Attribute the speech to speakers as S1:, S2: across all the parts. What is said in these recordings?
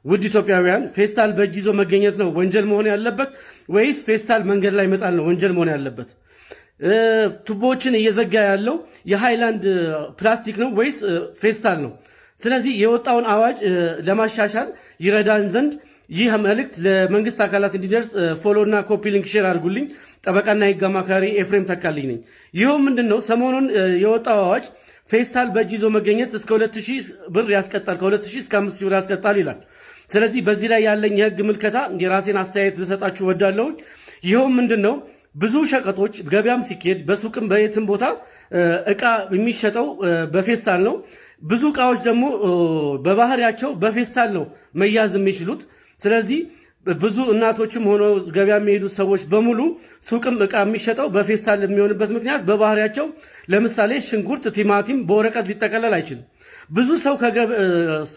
S1: ውድ ኢትዮጵያውያን ፌስታል በእጅ ይዞ መገኘት ነው ወንጀል መሆን ያለበት ወይስ ፌስታል መንገድ ላይ መጣል ነው ወንጀል መሆን ያለበት? ቱቦችን እየዘጋ ያለው የሃይላንድ ፕላስቲክ ነው ወይስ ፌስታል ነው? ስለዚህ የወጣውን አዋጅ ለማሻሻል ይረዳን ዘንድ ይህ መልእክት ለመንግስት አካላት እንዲደርስ ፎሎ እና ኮፒ ሊንክ ሼር አድርጉልኝ። ጠበቃና የህግ አማካሪ ኤፍሬም ተካልኝ ነኝ። ይኸው ምንድነው ሰሞኑን የወጣው አዋጅ ፌስታል በእጅ ይዞ መገኘት እስከ 2000 ብር ያስቀጣል፣ ከ2000 እስከ 5000 ብር ያስቀጣል ይላል። ስለዚህ በዚህ ላይ ያለኝ የህግ ምልከታ የራሴን አስተያየት ልሰጣችሁ ወዳለሁ። ይኸው ምንድነው ብዙ ሸቀጦች ገበያም ሲኬድ በሱቅም በየትም ቦታ እቃ የሚሸጠው በፌስታል ነው። ብዙ እቃዎች ደግሞ በባህሪያቸው በፌስታል ነው መያዝ የሚችሉት። ስለዚህ ብዙ እናቶችም ሆኖ ገበያ የሚሄዱ ሰዎች በሙሉ ሱቅም እቃ የሚሸጠው በፌስታል የሚሆንበት ምክንያት በባህሪያቸው ለምሳሌ ሽንኩርት፣ ቲማቲም በወረቀት ሊጠቀለል አይችልም። ብዙ ሰው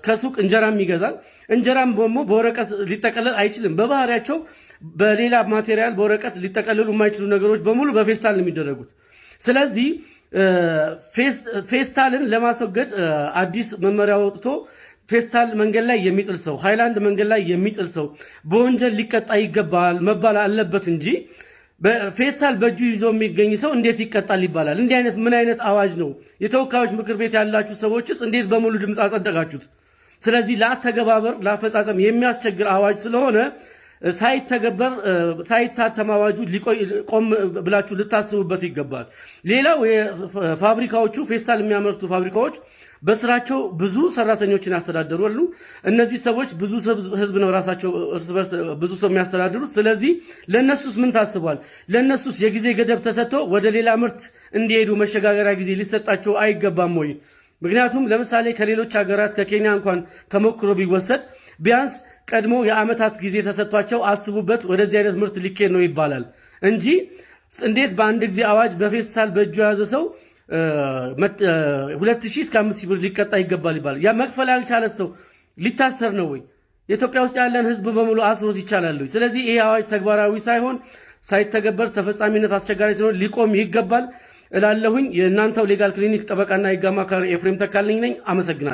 S1: ከሱቅ እንጀራም ይገዛል። እንጀራም ደግሞ በወረቀት ሊጠቀለል አይችልም። በባህሪያቸው በሌላ ማቴሪያል በወረቀት ሊጠቀለሉ የማይችሉ ነገሮች በሙሉ በፌስታል ነው የሚደረጉት። ስለዚህ ፌስታልን ለማስወገድ አዲስ መመሪያ ወጥቶ ፌስታል መንገድ ላይ የሚጥል ሰው፣ ሃይላንድ መንገድ ላይ የሚጥል ሰው በወንጀል ሊቀጣ ይገባል መባል አለበት እንጂ በፌስታል በእጁ ይዞ የሚገኝ ሰው እንዴት ይቀጣል ይባላል? እንዲህ አይነት ምን አይነት አዋጅ ነው? የተወካዮች ምክር ቤት ያላችሁ ሰዎችስ እንዴት በሙሉ ድምፅ አጸደቃችሁት? ስለዚህ ለአተገባበር ለአፈጻጸም የሚያስቸግር አዋጅ ስለሆነ ሳይተገበር ሳይታተም አዋጁ ቆም ብላችሁ ልታስቡበት ይገባል። ሌላው ፋብሪካዎቹ ፌስታል የሚያመርቱ ፋብሪካዎች በስራቸው ብዙ ሰራተኞችን ያስተዳድሩ አሉ። እነዚህ ሰዎች ብዙ ህዝብ ነው ራሳቸው እርስ በርስ ብዙ ሰው የሚያስተዳድሩት። ስለዚህ ለነሱስ ምን ታስቧል? ለነሱስ የጊዜ ገደብ ተሰጥቶ ወደ ሌላ ምርት እንዲሄዱ መሸጋገሪያ ጊዜ ሊሰጣቸው አይገባም ወይ? ምክንያቱም ለምሳሌ ከሌሎች ሀገራት ከኬንያ እንኳን ተሞክሮ ቢወሰድ ቢያንስ ቀድሞ የአመታት ጊዜ ተሰጥቷቸው አስቡበት ወደዚህ አይነት ምርት ሊኬድ ነው ይባላል እንጂ እንዴት በአንድ ጊዜ አዋጅ በፌስታል በእጁ የያዘ ሰው 2000 እስከ 5000 ብር ሊቀጣ ይገባል ይባላል? ያ መክፈል ያልቻለ ሰው ሊታሰር ነው ወይ? ኢትዮጵያ ውስጥ ያለን ህዝብ በሙሉ አስሮስ ይቻላል ወይ? ስለዚህ ይሄ አዋጅ ተግባራዊ ሳይሆን ሳይተገበር ተፈጻሚነት አስቸጋሪ ሲሆን ሊቆም ይገባል እላለሁኝ። የእናንተው ሌጋል ክሊኒክ ጠበቃና የህግ አማካሪ ኤፍሬም ተካልኝ ነኝ። አመሰግናለሁ።